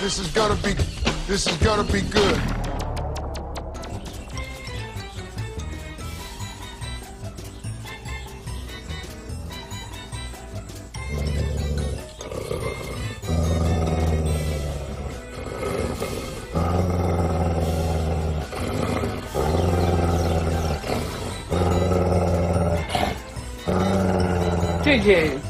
This is gonna be good. JJ.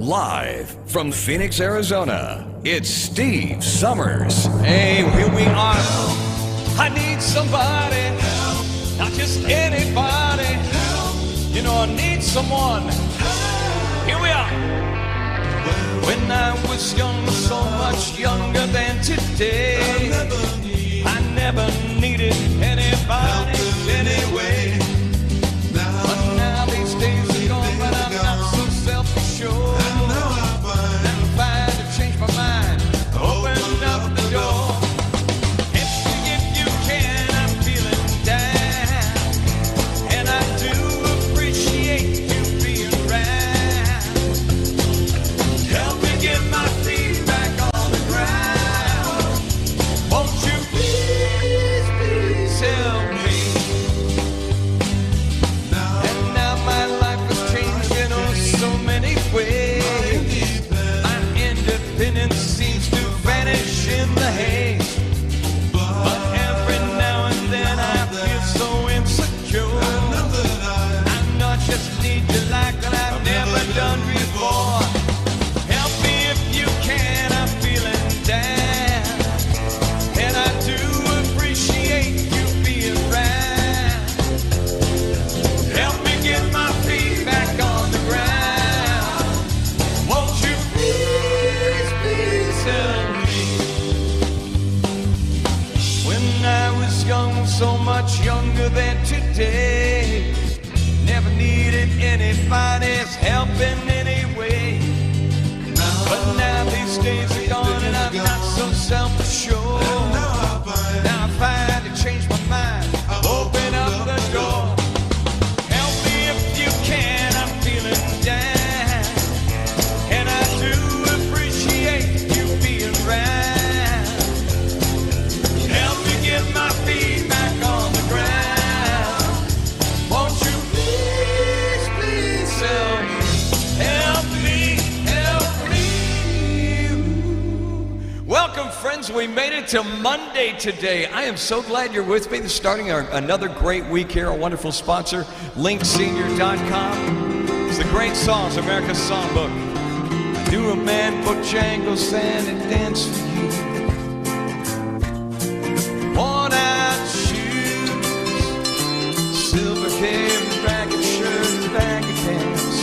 Live from Phoenix, Arizona, it's Steve Summers. Hey, here we are. I need somebody, not just anybody. You know, I need someone. Here we are. When I was young, so much younger than today, I never needed anybody anyway. But now these days are gone, but I'm not so self-assured. I'm trying to change my mind, open up the door. If you can, I'm feeling down, and I do appreciate you being around. Help me get my feet back on the ground. Won't you please, please help me? And now my life has changed in oh so many ways. My independence seems to vanish in the haze. But every now and then I feel so insecure. I not just need you like that I've never done before. Help me if you can, I'm feeling down, and I do appreciate you being around. Help me get my feet back on the ground. Won't you please, please help me? When I was young, so much younger than today, never needed anybody's help in any way. But now these days are gone and I'm not so self-assured. Now I find to change my mind, open up the door. Help me if you can, I'm feeling down, and I do appreciate you being around. Help me get my feet back on the ground. Won't you please, please help me? Help me, help me. Welcome, friends. We made it to Monday today. I am so glad you're with me. This is starting another great week here. Our wonderful sponsor, linksenior.com. It's the Great Songs, America's Songbook. I knew a man Bojangles and it danced for you. Worn out shoes, silver hair, ragged shirt, and baggy pants.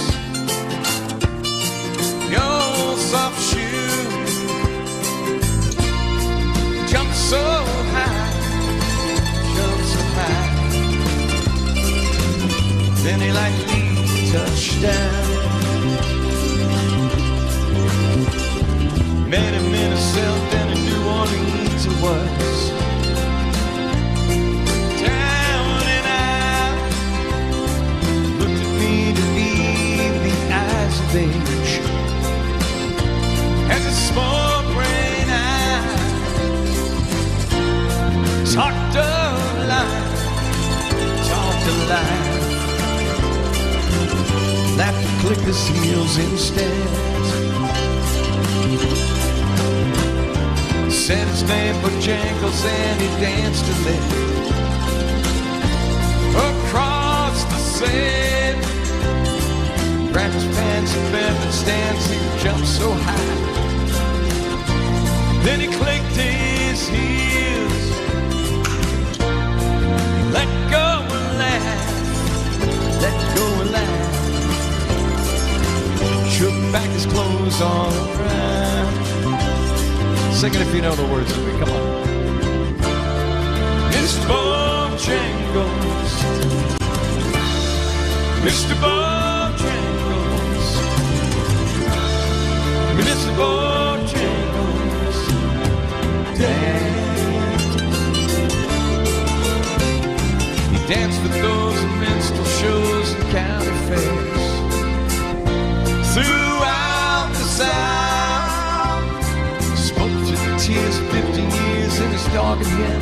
Your soft shoes jump so high, jump so high. Then he lightly touched down. Met him in a cell down in New Orleans it was. Down and out, looked at me to leave the eyes of age. As a small brain eye talked a line, laughed and clicked his heels instead. Said his name Bojangles and he danced a leg across the sand. Grabbed his pants and bent and stands, he jumped so high. Then he clicked his heels, let go and laugh, let go and laugh. Shook back his clothes all around. Sing it if you know the words of me, come on. Mr. Bojangles, Mr. Bojangles, Mr. Bojangles, dance. He danced with those in minstrel shows and county fairs throughout the South. Spoke to the tears of 50 years in his dog and him.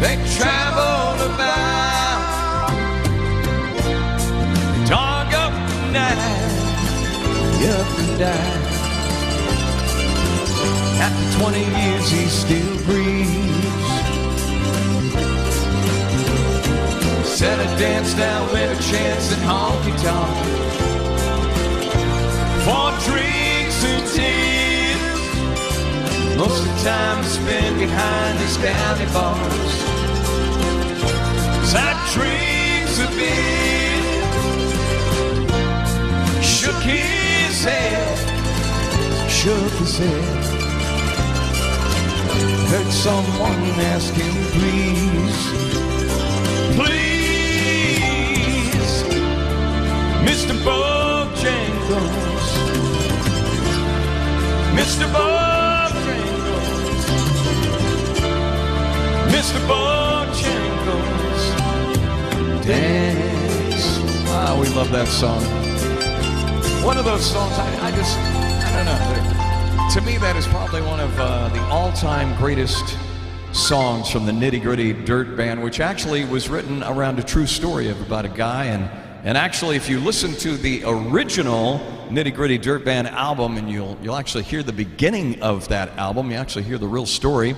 They traveled about, dog up and down. After 20 years he still breathes. Said I danced down with a chance at honky tonk. time spent behind his candy bars. Sad dreams of being, shook his head, heard someone ask him, please, Mr. Bojangles, Mr. Bojangles, Mr. Bojangles, dance. Ah, we love that song. One of those songs, I don't know. To me, that is probably one of the all-time greatest songs from the Nitty Gritty Dirt Band, which actually was written around a true story about a guy. And actually, if you listen to the original Nitty Gritty Dirt Band album, and you'll actually hear the beginning of that album, you actually hear the real story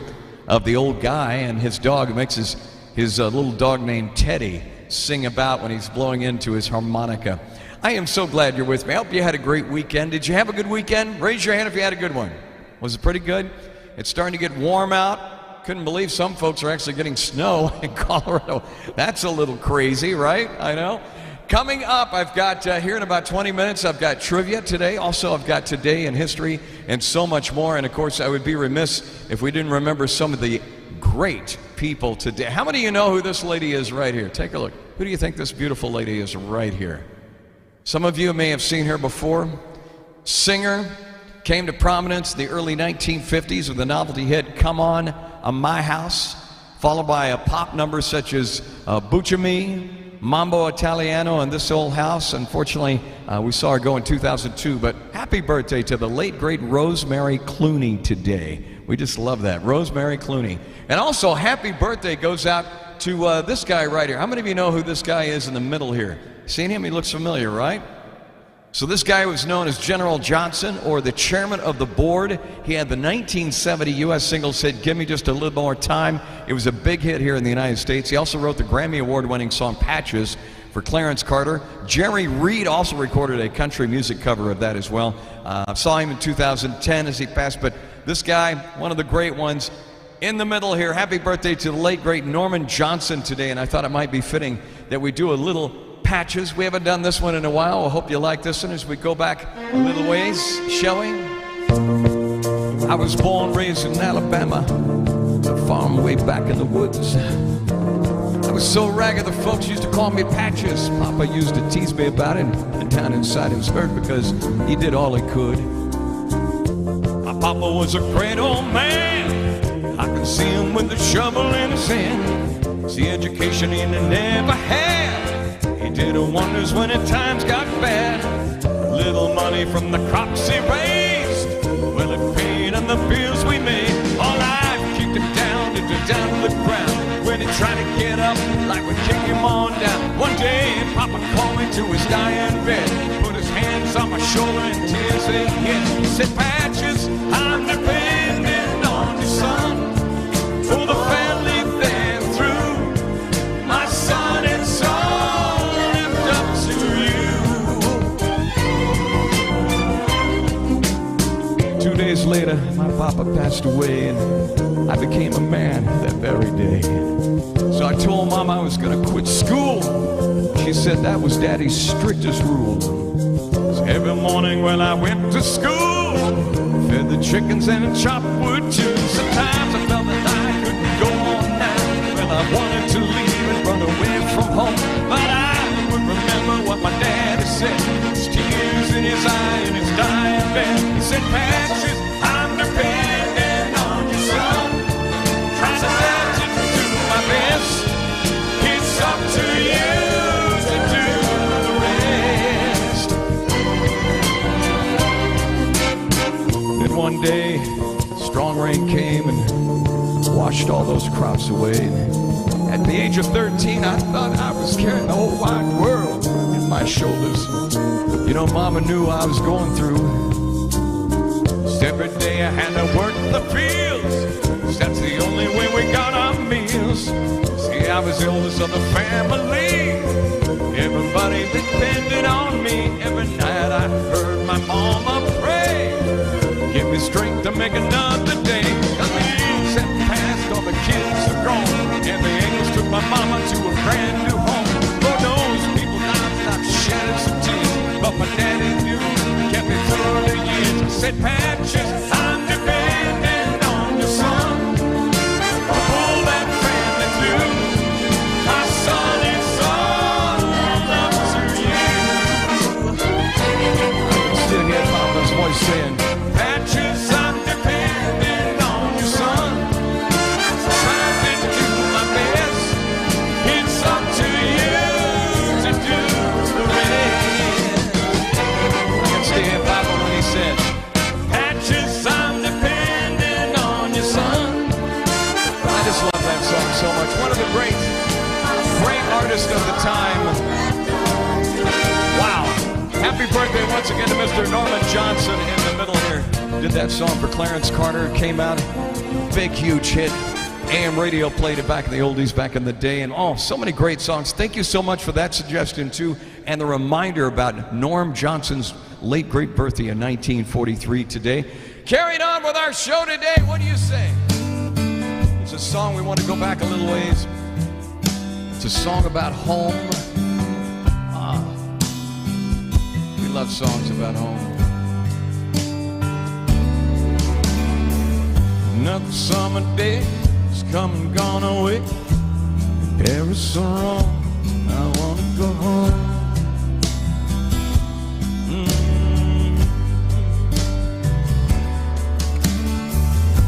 of the old guy and his dog, who makes his little dog named Teddy sing about when he's blowing into his harmonica. I am so glad you're with me. I hope you had a great weekend. Did you have a good weekend? Raise your hand if you had a good one. Was it pretty good? It's starting to get warm out. Couldn't believe some folks are actually getting snow in Colorado. That's a little crazy, right? I know. Coming up, I've got, here in about 20 minutes, I've got trivia today. Also, I've got Today in History and so much more. And of course, I would be remiss if we didn't remember some of the great people today. How many of you know who this lady is right here? Take a look. Who do you think this beautiful lady is right here? Some of you may have seen her before. Singer, came to prominence in the early 1950s with the novelty hit Come On My House, followed by a pop number such as Bucciami, Mambo Italiano, and This Old House. Unfortunately, we saw her go in 2002, but happy birthday to the late, great Rosemary Clooney today. We just love that, Rosemary Clooney. And also, happy birthday goes out to this guy right here. How many of you know who this guy is in the middle here? Seen him? He looks familiar, right? So this guy was known as General Johnson, or the chairman of the board. He had the 1970 U.S. singles hit, Give Me Just a Little More Time. It was a big hit here in the United States. He also wrote the Grammy Award-winning song Patches for Clarence Carter. Jerry Reed also recorded a country music cover of that as well. Saw him in 2010 as he passed, but this guy, one of the great ones, in the middle here. Happy birthday to the late, great Norman Johnson today, and I thought it might be fitting that we do a little Patches. We haven't done this one in a while. I hope you like this one as we go back a little ways, shall we? I was born, raised in Alabama, a farm way back in the woods. I was so ragged the folks used to call me Patches. Papa used to tease me about it, and down inside his hurt because he did all he could. My papa was a great old man. I can see him with a shovel in his hand. See education he never had. He did wonders when at times got bad. Little money from the crops he raised, well, it paid on the bills we made. All life kicked him down to the ground. When he tried to get up, like we kick him on down. One day, Papa called me to his dying bed, put his hands on my shoulder and tears they hit. He said, Patches, I'm depending on you, son, for the family they're through. My son, it's all left up to you. 2 days later, my papa passed away, and I became a man that very day. So I told Mom I was gonna quit school. She said that was Daddy's strictest rule. So every morning when I went to school, fed the chickens and chopped wood too. Sometimes I felt that I couldn't go on now. Well, I wanted to leave and run away from home, but I would remember what my daddy said. His tears in his eye and his dying bed. He said, Patches, I'm depending on you, son. Try to let you do my best. It's up to you to do the rest. Then one day, strong rain came and washed all those crops away. At the age of 13, I thought I was carrying the whole wide world in my shoulders. You know, Mama knew I was going through. So every day I had to work the fields. That's the only way we got our meals. See, I was the oldest of the family. Everybody depended on me. Every night I heard my mama pray. Give me strength to make another day. said, Patches, I'm depending on your son to pull that family through. My son, it's all up to you. I can still hear Papa's voice saying, Patches, I'm depending on your son. Trying to do my best. It's up to you to do the rest. I can still hear Papa when he said, Patches, I'm depending on your son. I just love that song so much. One of the great artists of the time. Wow. Happy birthday once again to Mr. Norman Johnson in the middle here. Did that song for Clarence Carter. Came out, big, huge hit. AM radio played it back in the oldies back in the day. And oh, so many great songs. Thank you so much for that suggestion too. And the reminder about Norm Johnson's late great birthday in 1943 today. Carrying on with our show today. What do you say? It's a song we want to go back a little ways. It's a song about home. We love songs about home. Another summer day has come and gone away. Paris so wrong, I want to go home.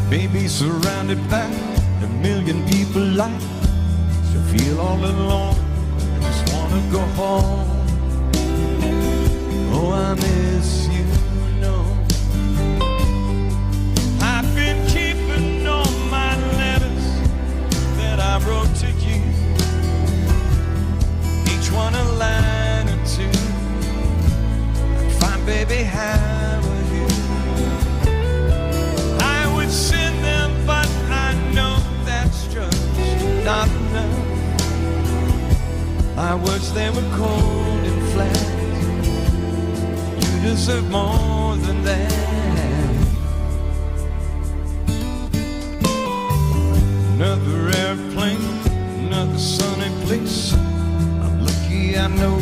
Baby, surrounded by a million people like to feel all alone. I just want to go home. Oh, I miss you, know. I've been keeping all my letters that I wrote to you, each one a line or two. I'd find, baby, how are you? I would send them, but I know that's just not enough. My words, they were cold and flat. You deserve more than that. Another airplane, another sunny place. I'm lucky, I know.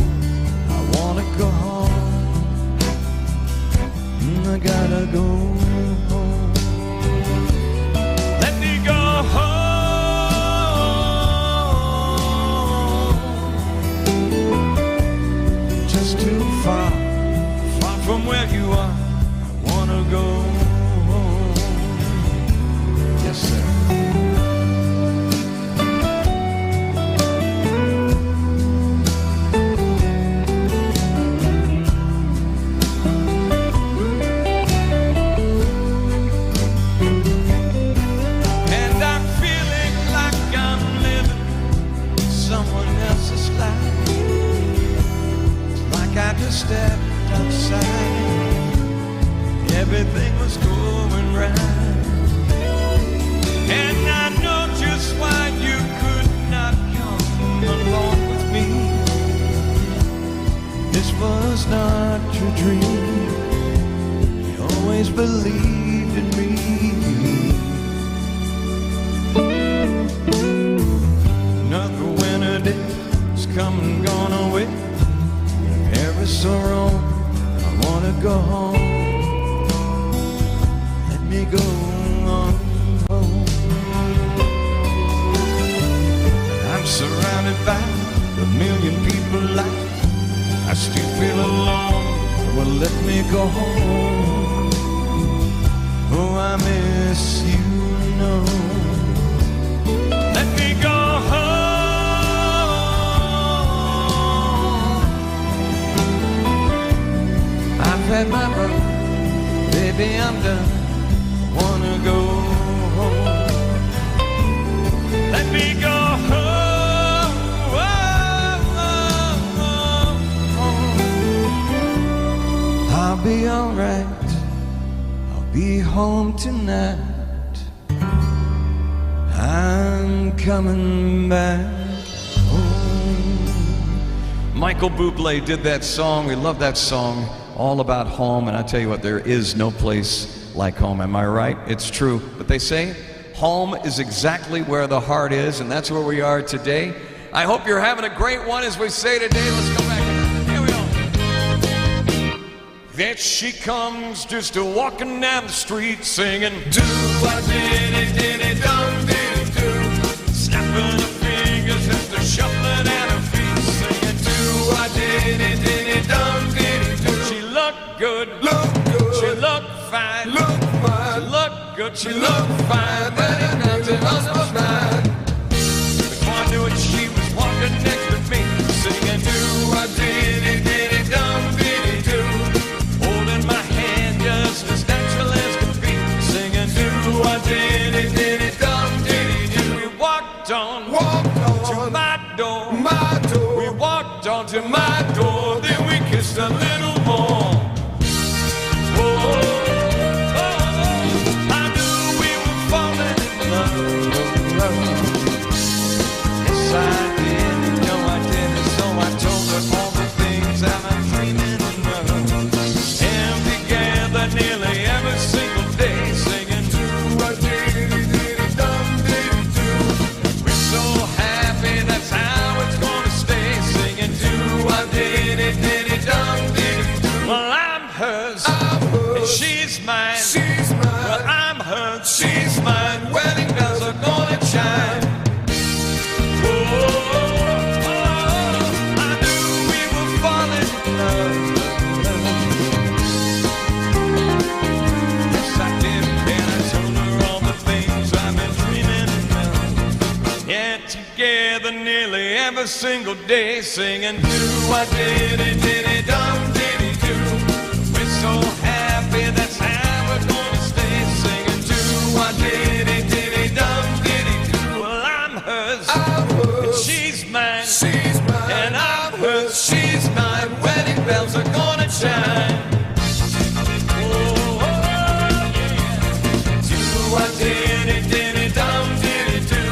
I wanna go home. I gotta go home. Let me go home. Just too far from where you are. I wanna go home. Yes, sir. And I'm feeling like I'm living someone else's life. It's like I just stepped outside, everything was going right, and I know just why you could not come along with me. This was not your dream. You always believed in me. Another winter day has come and gone away. Paris so wrong, I wanna go home. Let me go on home. I'm surrounded by a million people like I still feel alone. Well, let me go home. Oh, I miss you, know. Let me go home. I've had my run, baby, I'm done. Wanna go home. Let me go home. I'll be alright. I'll be home tonight. I'm coming back home. Michael Bublé did that song. We love that song. All about home, and I tell you what, there is no place like home. Am I right? It's true. But they say home is exactly where the heart is, and that's where we are today. I hope you're having a great one, as we say today. Let's go back. Here we go. There she comes, just a walking down the street singing, do-a-diddy-diddy-dum-diddy-do. Snapping her fingers, just a shuffling at her feet singing, do-a-diddy-diddy-dum-diddy-do. She looked good, she looked fine, she looked good, she looked fine, but it nothing else was mine. Before I knew it, she was walking next to me singing, do-a-diddy-diddy-dum-diddy-do. Holding my hand just as natural as could be, singing, do-a-diddy-diddy-dum-diddy-do. We walked on to my door. We walked on to my door, then we kissed a little more. Oh, I knew we were falling in love. Yes, I did. No, I didn't. So I told her all the things that I'm dreaming of. And together nearly every single day, singing, do-a-diddy-diddy-dum-diddy-do. We're so happy, that's how it's gonna stay, singing, do-a-diddy-diddy-dum-diddy-do. Well, I'm hers, and she's mine. Well, I'm hers, she's mine. Wedding bells are gonna chime. Oh, I knew we were falling in love. Yes, I did, and I told her all the things I've been dreaming of. Yeah, together nearly every single day, singing, do-a-diddy-diddy-dum-diddy-do. We're so happy, that's how we're gonna stay, singing, do-a-diddy-diddy-dum-diddy-do. Well, I'm hers, and she's mine, and I'm hers, she's mine. Wedding bells are gonna chime. Oh, yeah. Do-a-diddy-diddy-dum-diddy-do.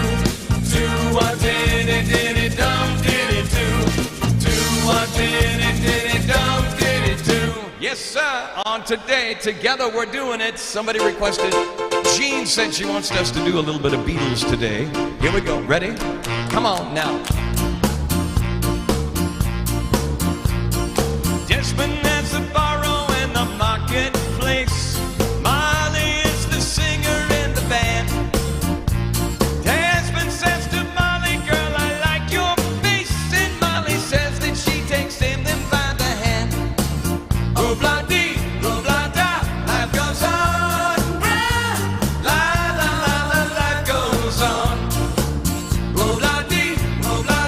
Do-a-diddy-diddy-dum-diddy-do. Do-a-diddy-diddy-dum-diddy-do. Yes, sir. On Today, Together We're Doing It. Somebody requested. Jean said she wants us to do a little bit of Beatles today. Here we go. Ready? Come on now. Desmond has a borrow in the marketplace. Molly is the singer in the band. Desmond says to Molly, girl, I like your face. And Molly says that she takes him then by the hand. Ooh-blah-dee, ooh-blah-da, life goes on. La-la-la-la, life goes on. Ooh-blah-dee, ooh-blah-da.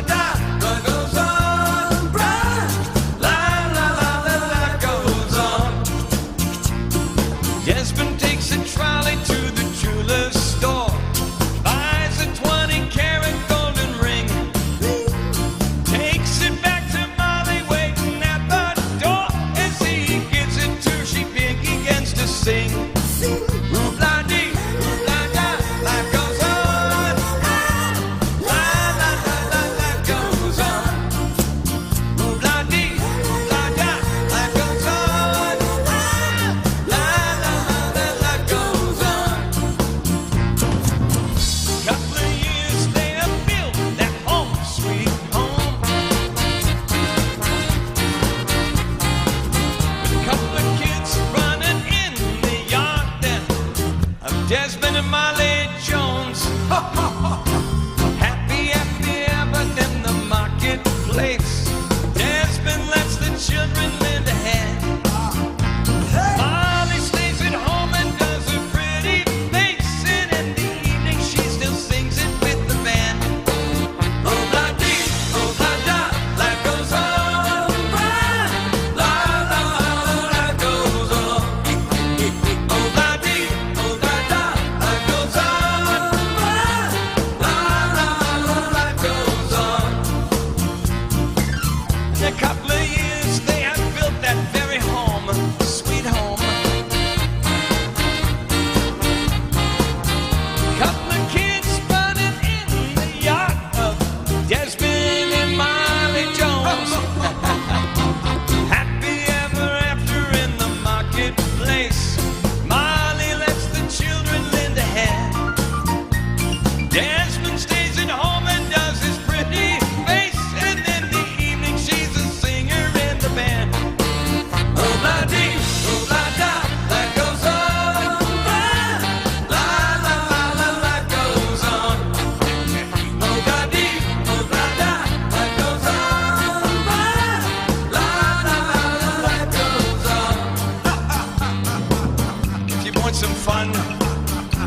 fun.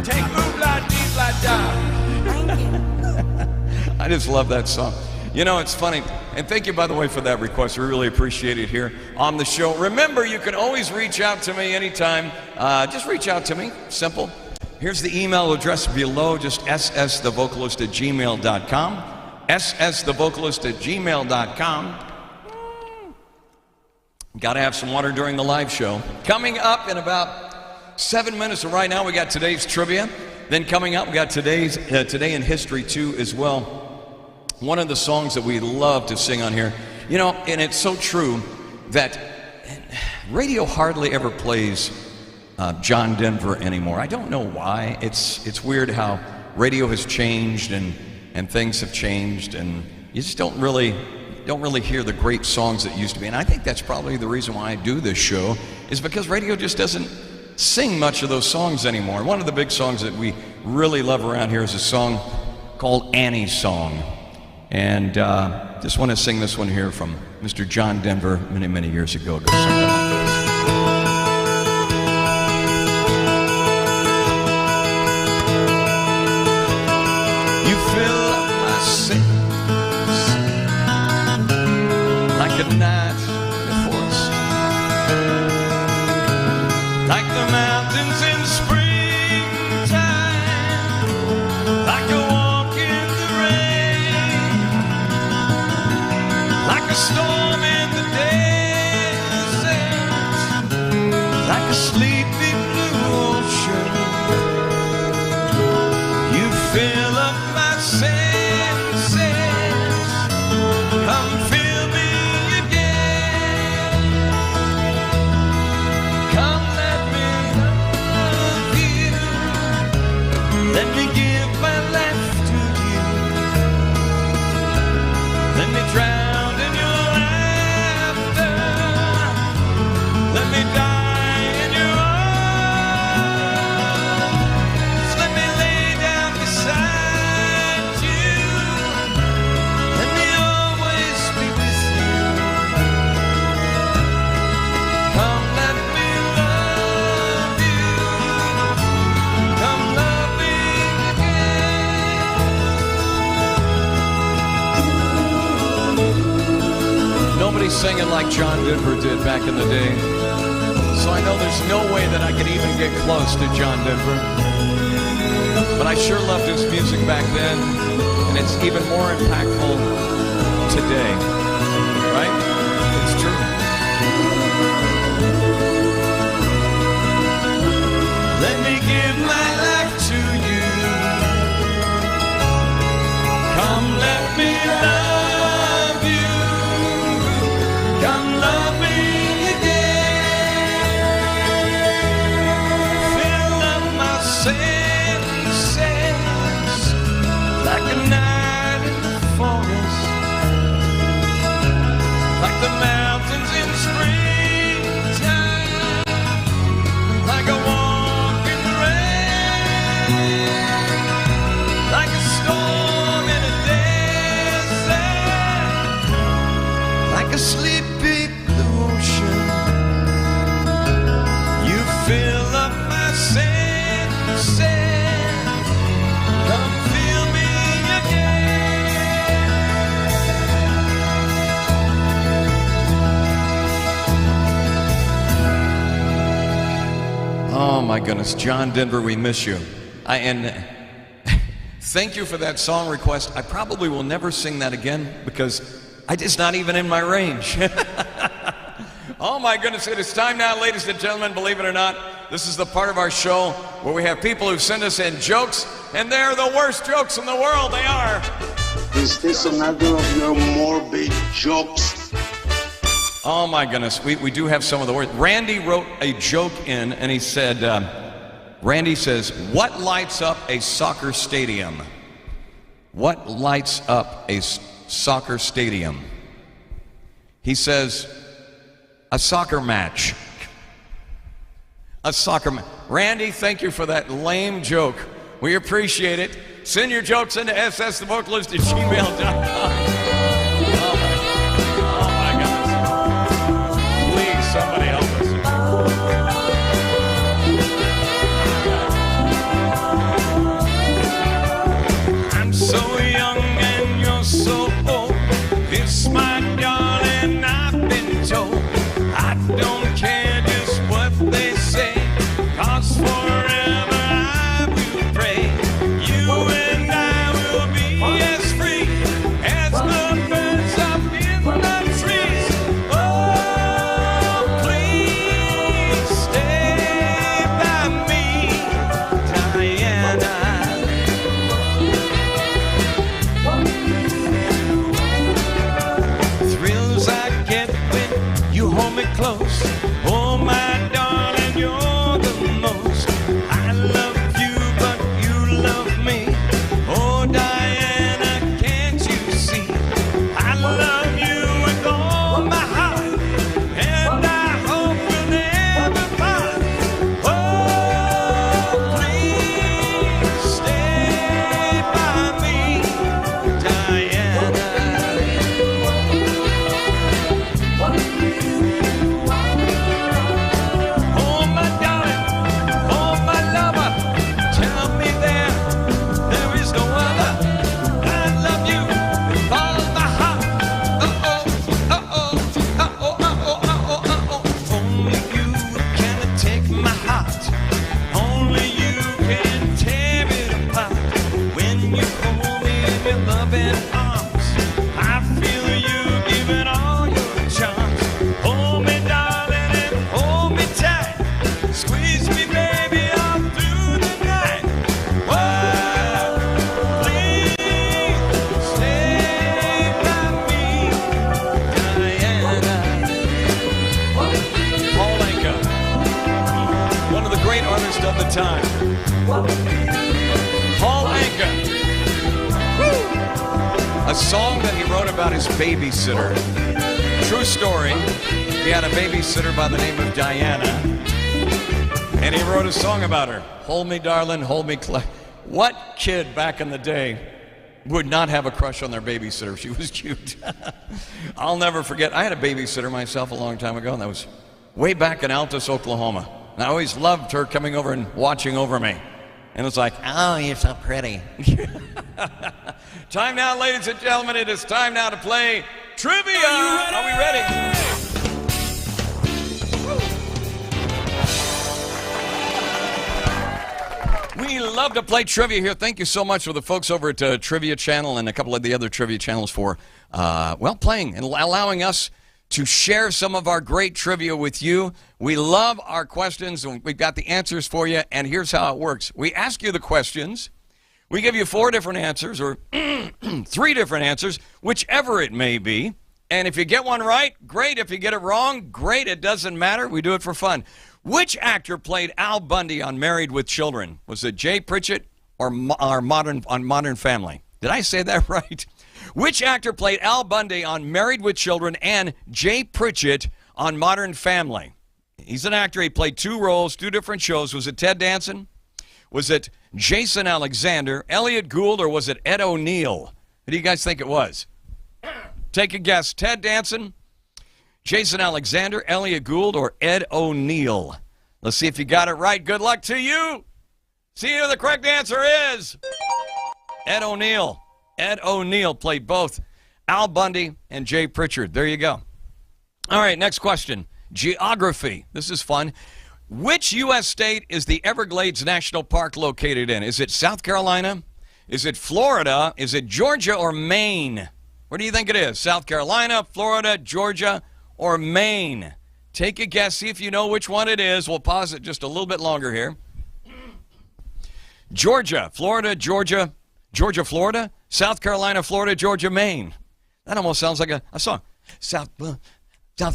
Take oobla dee blah da. I just love that song. You know, it's funny. And thank you, by the way, for that request. We really appreciate it here on the show. Remember, you can always reach out to me anytime. Just reach out to me. Simple. Here's the email address below. Just ssthevocalist@gmail.com. ssthevocalist@gmail.com. Got to have some water during the live show. Coming up in about 7 minutes from right now, we got today's trivia. Then coming up, we got today's Today in History, too, as well. One of the songs that we love to sing on here, you know, and it's so true that radio hardly ever plays John Denver anymore. I don't know why. It's weird how radio has changed and things have changed, and you just don't really hear the great songs that used to be. And I think that's probably the reason why I do this show, is because radio just doesn't sing much of those songs anymore. One of the big songs that we really love around here is a song called Annie's Song. And just want to sing this one here from Mr. John Denver many, many years ago. It goes something like this. You fill up my sails like a night in the forest, like the mountains in springtime, like a walk in the rain, like a storm in the desert, like a sleepy blue ocean. You fill up my senses, come fill me again. Come let me love you, let me give my life to you, let me drown in your laughter, let me die in your arms, let me lay down beside you, let me always be with you. Come let me love you, come love me again. Nobody's singing like John Denver did back in the day, so I know there's no way that I could even get close to John Denver. But I sure loved his music back then, and it's even more impactful today, right? It's true. Let me give my life to you. Come let me love you. Come love me again. Fill up my senses like a night in the forest, like the mountains in springtime, like a walk in the rain, like a storm in a desert, like a sleepy blue ocean. You fill up my senses, come fill me again. Oh my goodness, John Denver, we miss you. And thank you for that song request. I probably will never sing that again because it's not even in my range. Oh my goodness, it is time now, ladies and gentlemen, believe it or not. This is the part of our show where we have people who send us in jokes, and they're the worst jokes in the world. They are. Is this another of your morbid jokes? Oh my goodness, we do have some of the worst. Randy wrote a joke in, and he said, Randy says, what lights up a soccer stadium? What lights up a soccer stadium? He says, a soccer match. A soccer match. Randy, thank you for that lame joke. We appreciate it. Send your jokes into ssthevocalist@gmail.com. Oh my goodness. Please, somebody help us. most. Oh, my darling, you're the most. I love you, but you love me. Oh, Diana, can't you see? I love you with all my heart, and I hope we'll never part. Oh, please stay by me, Diana. Oh, my darling, oh, my lover, tell me there is no other. I love you with all my heart. Only you can take my heart. Only you can tear it apart. When you hold me in your loving arms, I feel you giving all your charms. Hold me, darling, and hold me tight. Squeeze me, baby, all through the night. Whoa, please stay by me, Diana. Paul Anka, one of the great artists of the time. Paul Anka. A song that he wrote about his babysitter. True story. He had a babysitter by the name of Diana, and he wrote a song about her. Hold me, darling, hold me close. What kid back in the day would not have a crush on their babysitter? She was cute. I'll never forget. I had a babysitter myself a long time ago, and that was way back in Altus, Oklahoma. And I always loved her coming over and watching over me. And it's like, oh, you're so pretty. Time now, ladies and gentlemen. It is time now to play trivia. Are we ready? We love to play trivia here. Thank you so much for the folks over at Trivia Channel and a couple of the other trivia channels for, playing and allowing us to share some of our great trivia with you. We love our questions, and we've got the answers for you, and here's how it works. We ask you the questions. We give you 4 different answers, or 3 different answers, whichever it may be. And if you get one right, great. If you get it wrong, great. It doesn't matter. We do it for fun. Which actor played Al Bundy on Married with Children? Was it Jay Pritchett or Modern Family? Did I say that right? Which actor played Al Bundy on Married with Children and Jay Pritchett on Modern Family? He's an actor. He played 2 roles, 2 different shows. Was it Ted Danson? Was it Jason Alexander, Elliot Gould, or was it Ed O'Neill? Who do you guys think it was? Take a guess. Ted Danson, Jason Alexander, Elliot Gould, or Ed O'Neill? Let's see if you got it right. Good luck to you. See who the correct answer is. Ed O'Neill. Ed O'Neill played both Al Bundy and Jay Pritchett. There you go. All right, next question. Geography. This is fun. Which U.S. state is the Everglades National Park located in? Is it South Carolina? Is it Florida? Is it Georgia or Maine? Where do you think it is? South Carolina, Florida, Georgia, or Maine? Take a guess. See if you know which one it is. We'll pause it just a little bit longer here. Georgia, Florida, Georgia, Florida, South Carolina, Florida, Georgia, Maine. That almost sounds like a song. South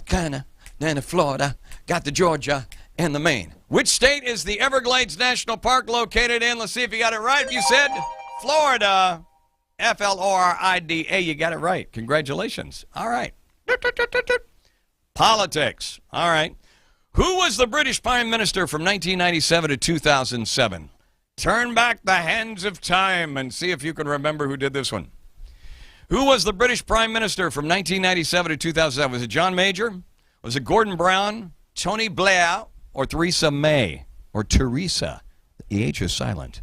Carolina, then Florida, got the Georgia and the Maine. Which state is the Everglades National Park located in? Let's see if you got it right. You said Florida. Florida. You got it right. Congratulations. All right. Politics. All right. Who was the British Prime Minister from 1997 to 2007? Turn back the hands of time and see if you can remember who did this one. Who was the British Prime Minister from 1997 to 2007? Was it John Major? Was it Gordon Brown, Tony Blair, or Theresa May? Or Teresa? The H is silent.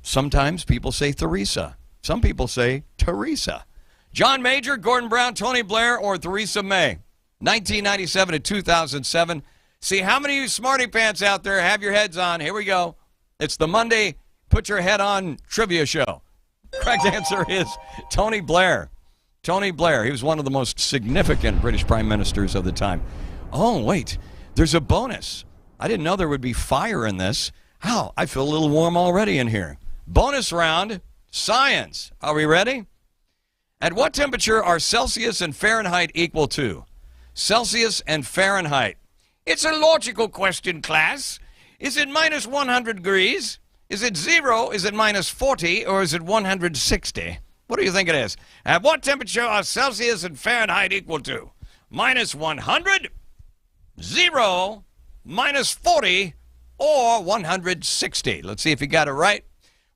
Sometimes people say Theresa. Some people say Teresa. John Major, Gordon Brown, Tony Blair, or Theresa May? 1997 to 2007. See, how many of you smarty pants out there have your heads on? Here we go. It's the Monday Put Your Head On trivia show. Correct answer is Tony Blair. Tony Blair. He was one of the most significant British prime ministers of the time. Oh, wait. There's a bonus. I didn't know there would be fire in this. How? I feel a little warm already in here. Bonus round, science. Are we ready? At what temperature are Celsius and Fahrenheit equal to? Celsius and Fahrenheit. It's a logical question, class. Is it minus 100 degrees? Is it 0? Is it minus 40? Or is it 160? What do you think it is? At what temperature are Celsius and Fahrenheit equal to? Minus 100, 0, minus 40, or 160? Let's see if you got it right.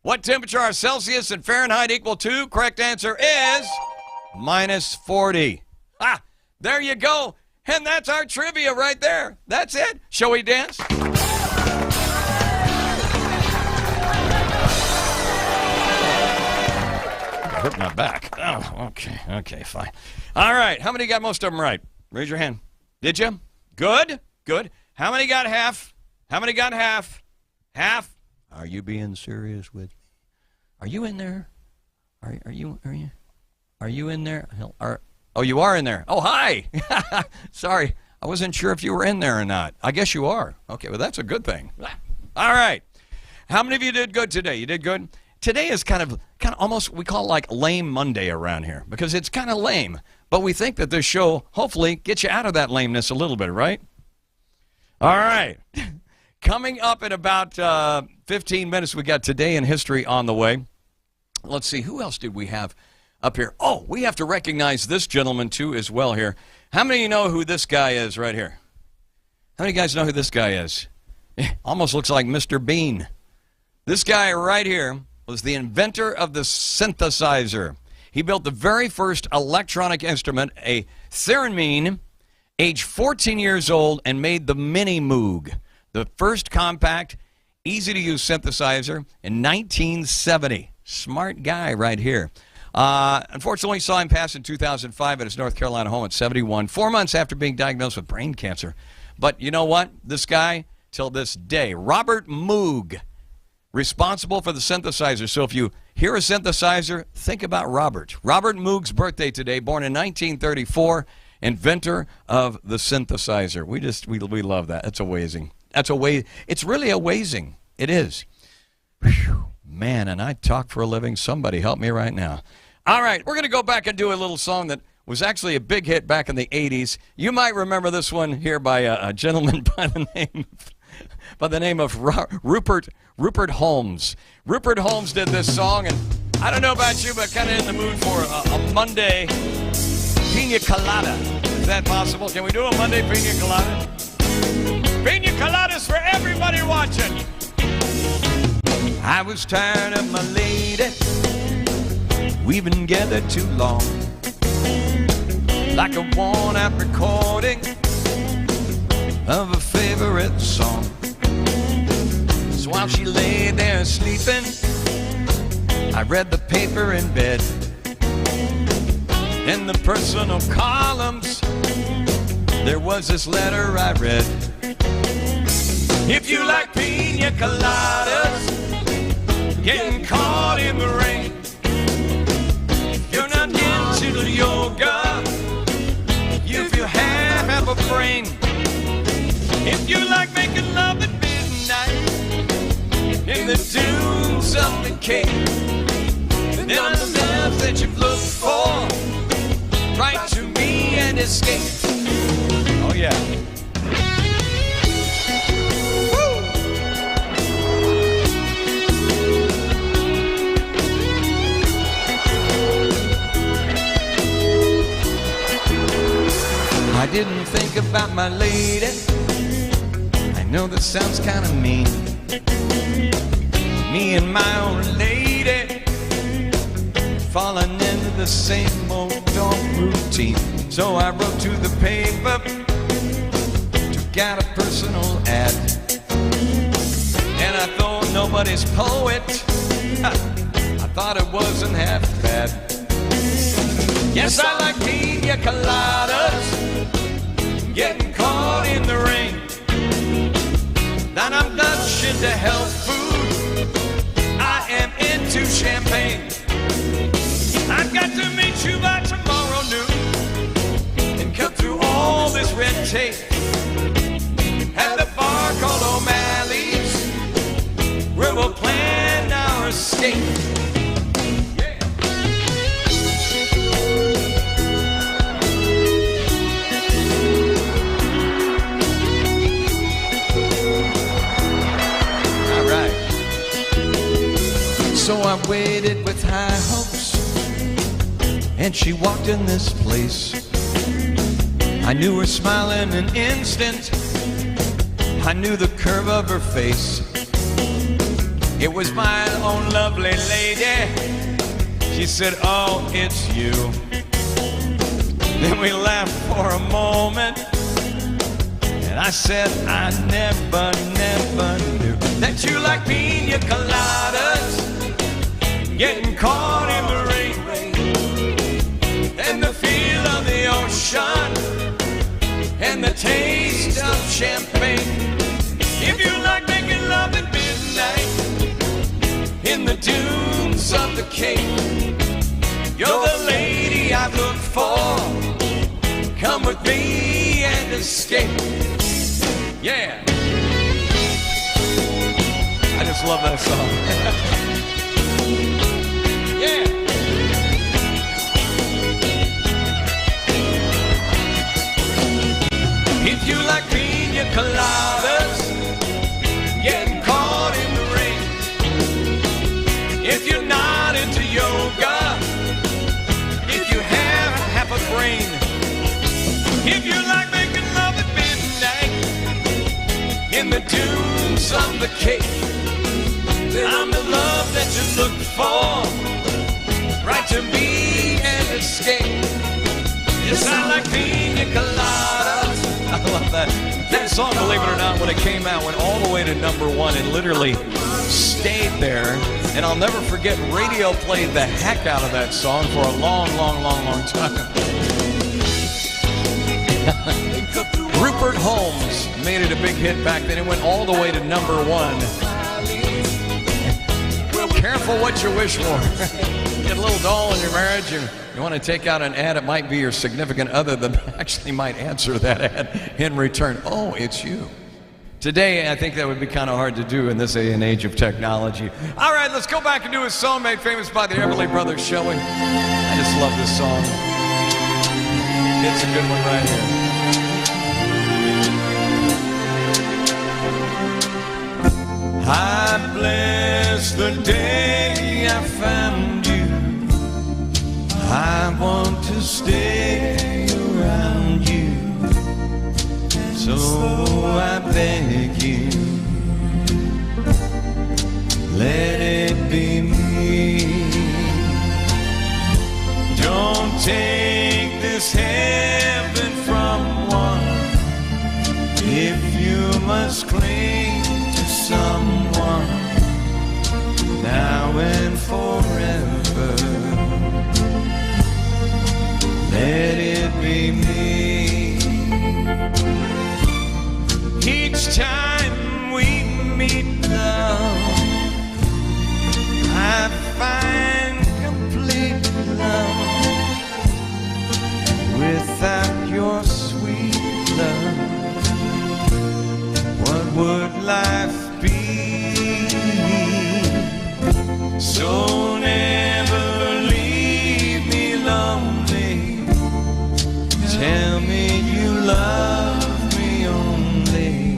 What temperature are Celsius and Fahrenheit equal to? Correct answer is minus 40. Ah, there you go. And that's our trivia right there. That's it. Shall we dance? Hurt my back. Oh, okay, fine. All right, how many got most of them right? Raise your hand. Did you? Good. How many got half? How many got half? Half? Are you being serious with me? Are you in there? Are you in there? Oh, you are in there. Oh, hi. Sorry, I wasn't sure if you were in there or not. I guess you are. Okay, well, that's a good thing. All right. How many of you did good today? You did good? Today is kind of almost, we call it like lame Monday around here because it's kind of lame. But we think that this show hopefully gets you out of that lameness a little bit, right? All right. Coming up in about 15 minutes, we got Today in History on the way. Let's see, who else did we have up here? Oh, we have to recognize this gentleman, too, as well here. How many of you know who this guy is right here? How many of you guys know who this guy is? Almost looks like Mr. Bean. This guy right here was the inventor of the synthesizer. He built the very first electronic instrument, a theremin, age 14 years old, and made the Mini Moog, the first compact, easy-to-use synthesizer in 1970. Smart guy right here. Unfortunately, saw him pass in 2005 at his North Carolina home at 71, 4 months after being diagnosed with brain cancer. But you know what? This guy, till this day, Robert Moog, responsible for the synthesizer. So if you hear a synthesizer, think about Robert. Robert Moog's birthday today, born in 1934, inventor of the synthesizer. We love that. That's amazing. It's really amazing. It is. Whew. Man, and I talk for a living. Somebody help me right now. All right, we're going to go back and do a little song that was actually a big hit back in the 80s. You might remember this one here by a gentleman by the name of Rupert Holmes. Rupert Holmes did this song, and I don't know about you, but kind of in the mood for a Monday pina colada. Is that possible? Can we do a Monday pina colada? Pina coladas for everybody watching. I was tired of my lady. We've been together too long. Like a worn-out recording of a favorite song. So while she lay there sleeping, I read the paper in bed. In the personal columns, there was this letter I read. If you like pina coladas, getting caught in the rain, you're not into yoga, you feel half a brain. If you like making love at midnight in the dunes of the Cape, then I'm the love that you've looked for. Write to me and escape. Oh yeah. I didn't think about my lady. I know that sounds kind of mean. Me and my old lady falling into the same old dumb routine. So I wrote to the paper, took out a personal ad, and I thought nobody's poet. I thought it wasn't half bad. Yes, I like pina coladas, getting caught in the rain. Then I'm Dutch into health food, I am into champagne. I've got to meet you by tomorrow noon and cut through all this red tape at the bar called O'Malley's, where we'll plan our escape. waited with high hopes, and she walked in this place. I knew her smile in an instant. I knew the curve of her face. It was my own lovely lady. She said, oh, it's you. Then we laughed for a moment, and I said, I never knew that you like pina coladas, getting caught in the rain, and the feel of the ocean, and the taste of champagne. If you like making love at midnight in the dunes of the Cape, you're the lady I look for. Come with me and escape. Yeah. I just love that song. Yeah. If you like pina coladas, getting caught in the rain. If you're not into yoga, if you have half a brain. If you like making love at midnight in the dunes of the Cape, then I'm the love that you look for. Right to me and escape. Yes, I like pina coladas. I love that. That song, believe it or not, when it came out, went all the way to #1 and literally stayed there. And I'll never forget, radio played the heck out of that song for a long time. Rupert Holmes made it a big hit back then. It went all the way to #1. Careful what you wish for. Get a little dull in your marriage, and you want to take out an ad, it might be your significant other that actually might answer that ad in return. Oh, it's you. Today, I think that would be kind of hard to do in this day and age of technology. All right, let's go back and do a song made famous by the Everly Brothers, shall we? I just love this song. It's a good one right here. I bless the day I found you. I want to stay around you. So I beg you, let it be me. Don't take this heaven from one. If you must cling to someone now and forever, let it be me. Each time we meet, love, I find complete love. Without your sweet love, what would life be? So never leave me lonely. Tell me you love me only,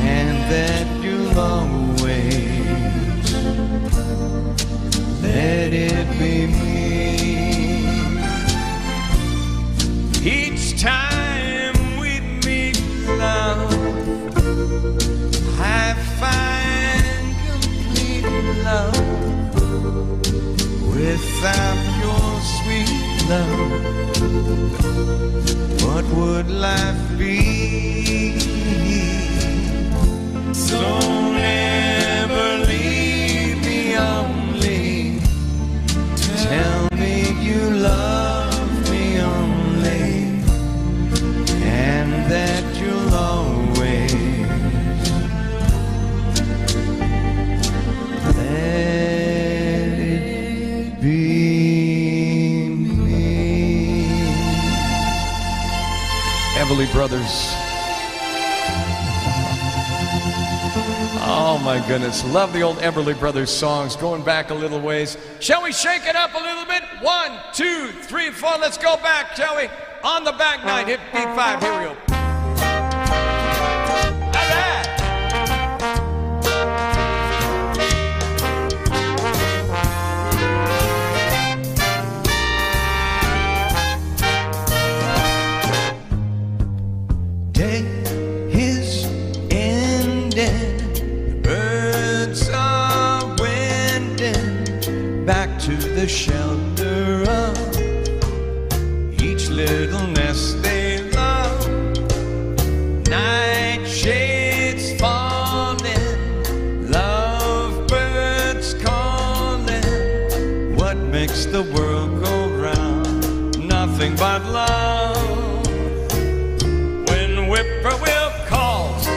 and that you'll always let it be me. Each time we meet, love, I find complete love. Without your sweet love, what would life be? So never leave me only. Tell me you love me only, and that you'll always let it be me. Everly Brothers. Oh my goodness, love the old Everly Brothers songs, going back a little ways. Shall we shake it up a little bit? 1, 2, 3, 4, let's go back, shall we? On the back nine, hit beat 5, here we go. All right. shelter of each little nest they love. Night shades falling, lovebirds calling. What makes the world go round? Nothing but love. When whippoorwill calls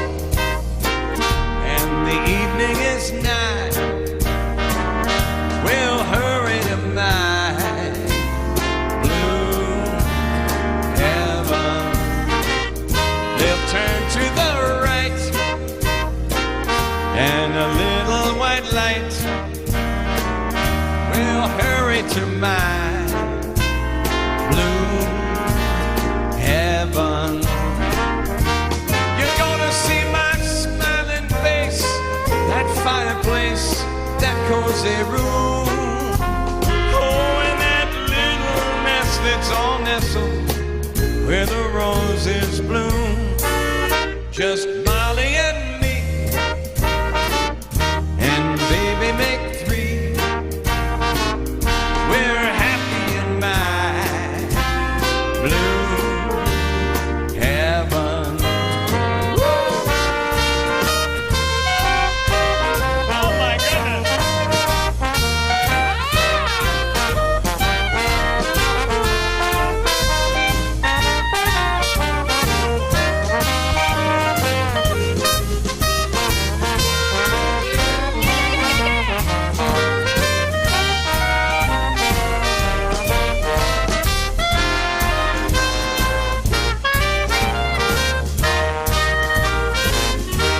and the evening is nigh, we'll hurry to my blue heaven. They'll turn to the right, and a little white light will hurry to my blue heaven. You're gonna see my smiling face, that fireplace, that cozy room. Oh, and that little nest that's all nestled where the roses bloom. Just Molly and me, and baby make three. We're happy in my blue heaven. Oh my goodness.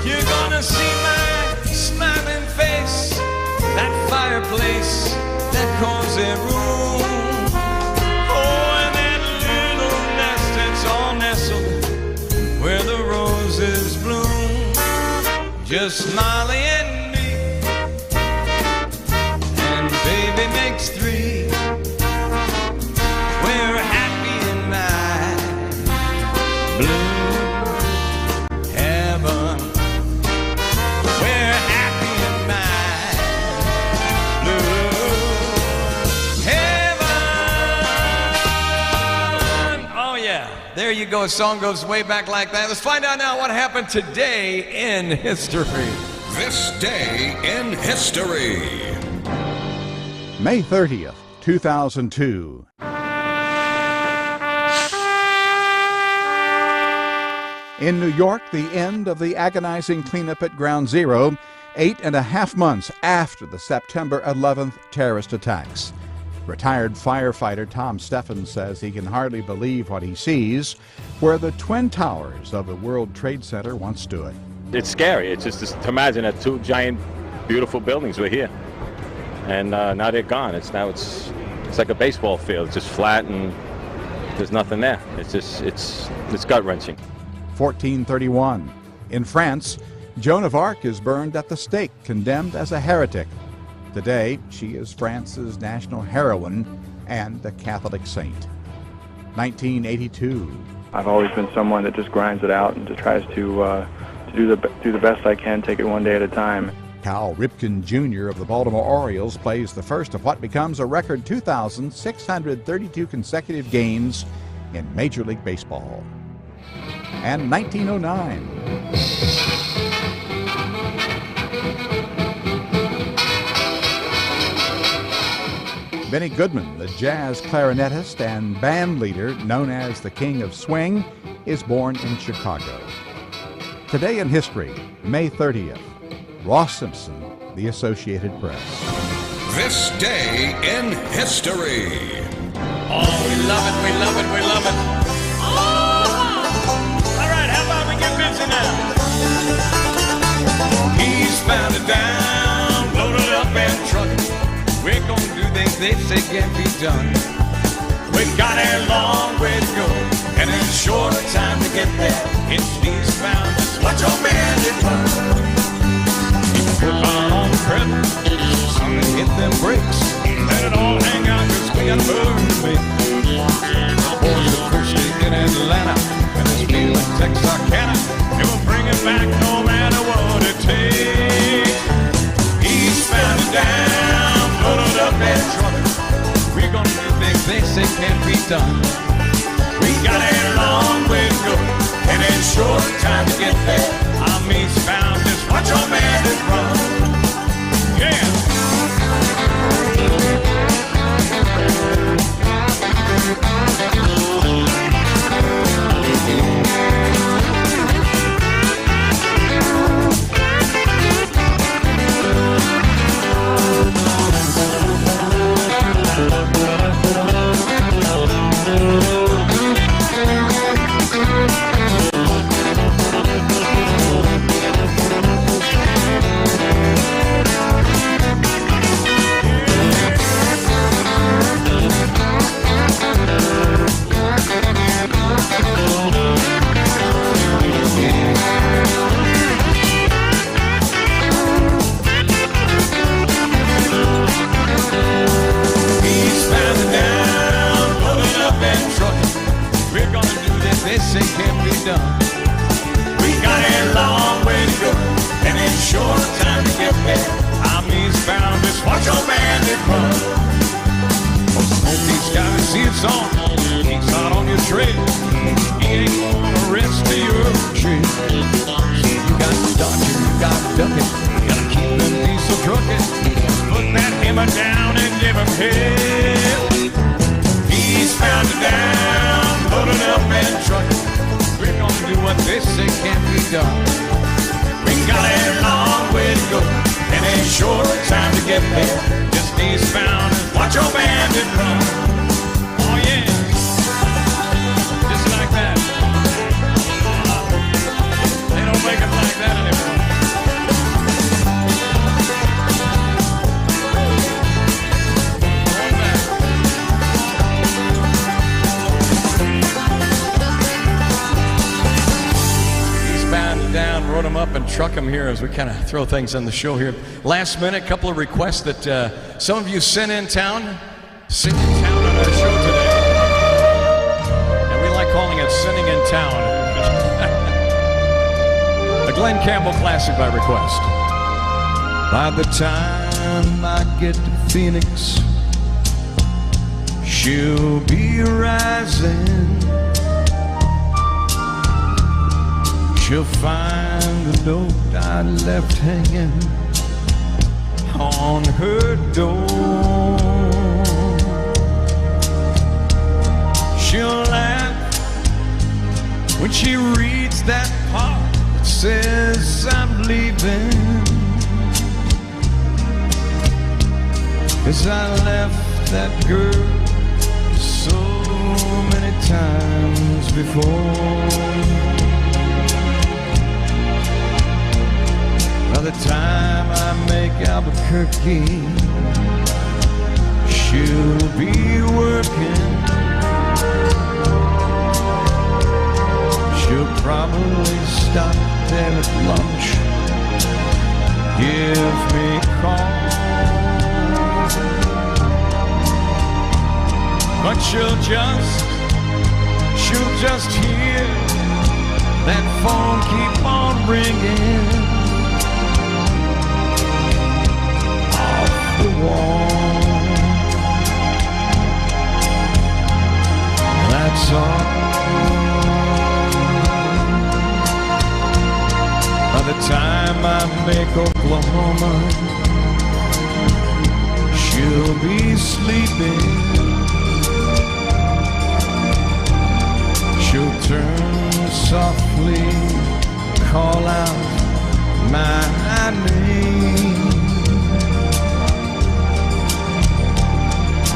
You're gonna see my smiling face, that fireplace, that cozy room. Oh, and that little nest that's all nestled where the roses bloom. Just Molly and me, and baby makes three. We're happy in my blue heaven. We're happy in my blue heaven. Oh yeah, there you go. A song goes way back like that. Let's find out now what happened today in history. This day in history. May 30th, 2002. In New York, the end of the agonizing cleanup at Ground Zero, 8.5 months after the September 11th terrorist attacks. Retired firefighter Tom Steffens says he can hardly believe what he sees, where the Twin Towers of the World Trade Center once stood. It's scary. It's just to imagine that two giant, beautiful buildings were here, and now they're gone. It's like a baseball field. It's just flat and there's nothing there. It's gut-wrenching. 1431. In France, Joan of Arc is burned at the stake, condemned as a heretic. Today, she is France's national heroine and a Catholic saint. 1982. I've always been someone that just grinds it out and just tries to do the best I can, take it one day at a time. Cal Ripken Jr. of the Baltimore Orioles plays the first of what becomes a record 2,632 consecutive games in Major League Baseball. And 1909. Benny Goodman, the jazz clarinetist and band leader known as the King of Swing, is born in Chicago. Today in history, May 30th, Ross Simpson, The Associated Press. This day in history. Oh, we love it, we love it, we love it. All right, how about we get busy now? He's found it down, loaded up and trucked. We're gonna do things they say can't be done. We've got a long way to go, and a short time to get there. It's eastbound, just watch your man get run. Put on the pedal, son, and hit them brakes. Let it all hang out, 'cause we got a burn to make. Boys are thirsty in Atlanta, and this feel in Texarkana. It will bring it back no matter what it takes. He's found it down, loaded up and trucking. done. We got a long way to go, and a short time to get there. Our means found, just watch your man just run. Yeah. This it can be done. We got a long way to go, and a short time to get there. Our means bound, just watch your bandit run. Oh, Smokey's got his seats on, he's out on your trail. He ain't gonna rest till you're tree. You got to dodge it, you got to duck it, you gotta keep them diesel trucking. Put that hammer down and give him hell. He's found it down, loaded up and trucking. We're gonna do what they say can't be done. We got a long way to go, and a short time to get there. Just eastbound, watch your bandit run. Oh yeah, just like that. They don't make it like that anymore. Down, wrote them up, and truck them here as we kind of throw things on the show here. Last minute, a couple of requests that some of you sent in town. Sing in town on our show today. And we like calling it Singing in Town. A Glenn Campbell classic by request. By the time I get to Phoenix, she'll be rising. She'll find the note I left hanging on her door. She'll laugh when she reads that part that says I'm leaving, 'cause I left that girl so many times before. By the time I make Albuquerque, she'll be working. She'll probably stop there at lunch, give me a call. But she'll just hear that phone keep on ringing. The wall. That's all. By the time I make Oklahoma, she'll be sleeping. She'll turn softly, call out my name.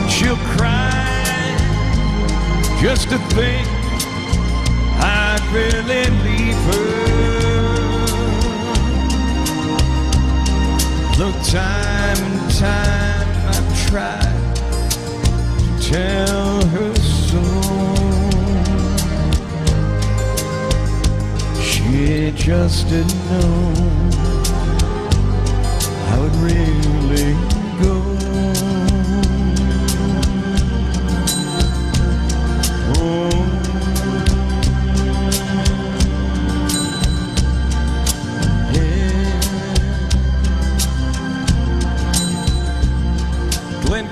She'll cry just to think I'd really leave her. Though time and time I've tried to tell her so, she just didn't know how it really goes.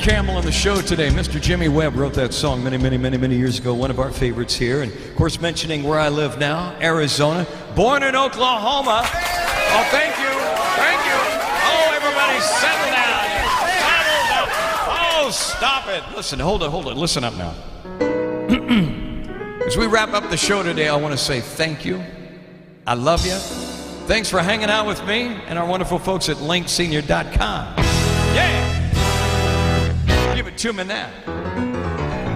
camel on the show today. Mr. Jimmy Webb wrote that song many years ago, one of our favorites here. And of course, mentioning where I live now, Arizona. Born in Oklahoma. Oh, thank you. Thank you. Oh, everybody settle down. Settle down. Oh, stop it. Listen, hold it. Listen up now. As we wrap up the show today, I want to say thank you. I love you. Thanks for hanging out with me and our wonderful folks at linksenior.com. Yeah. Give it to me now.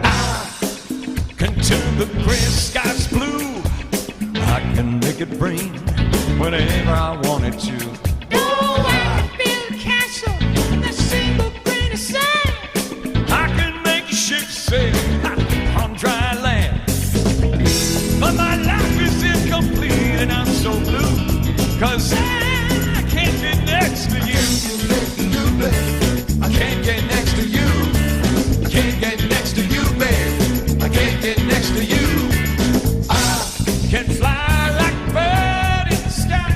I can turn the gray skies blue. I can make it rain whenever I want it to. Oh, I can build a castle with a single grain of sand. I can make a ship sail on dry land. But my life is incomplete and I'm so blue, 'cause I can't get next to you. I can't get next to you. Can't get next to you, babe. I can't get next to you. I can fly like a bird in the sky.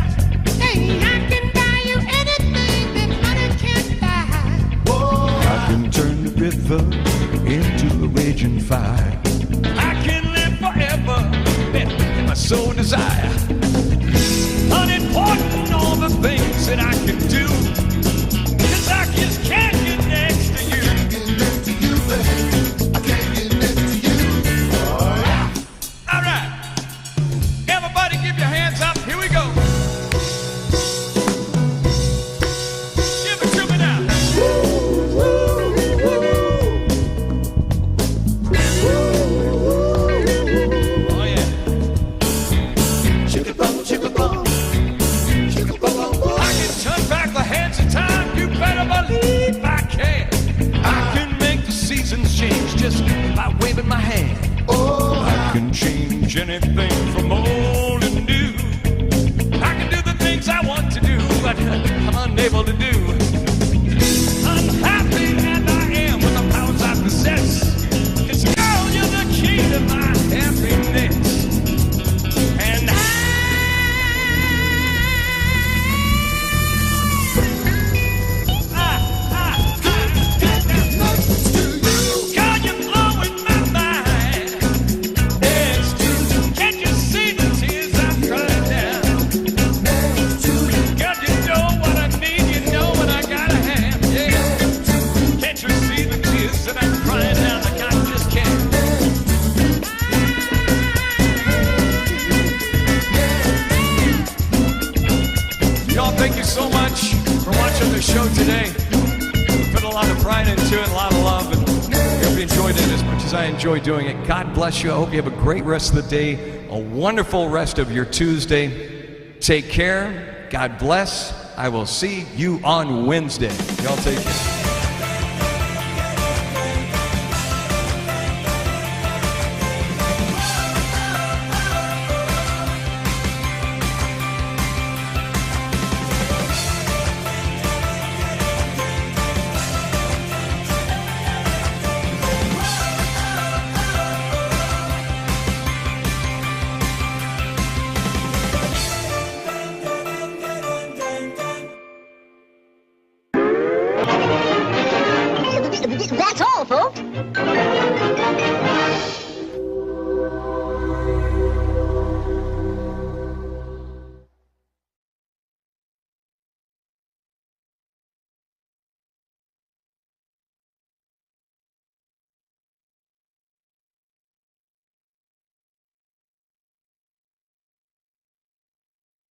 Hey, I can buy you anything that money can buy. I can turn the river into a raging fire. I can live forever if my soul desire. Unimportant all the things that I can do, 'cause I just can't get next to you. I can't get next to you. All right, everybody give your hands up. Here we go. Give it to me now. Oh yeah. I can turn back the hands of time. You better believe I can. I can make the seasons change just by waving my hand. I can change anything from old to new. I can do the things I want to do, but I'm unable to do. I'm happy and I am with the powers I possess. 'Cause girl, you're the key to my happiness. And girl, you're blowing my mind. Can't you see the tears I'm crying down? Girl, you know what I need, you know what I gotta have, yeah. Can't you see the tears that I'm crying down like I just can't? Y'all, thank you so much for watching the show today. Put a lot of pride into it, a lot of love, and I hope you enjoyed it as much as I enjoyed doing it. God bless you. I hope you have a great rest of the day, a wonderful rest of your Tuesday. Take care. God bless. I will see you on Wednesday. Y'all take care.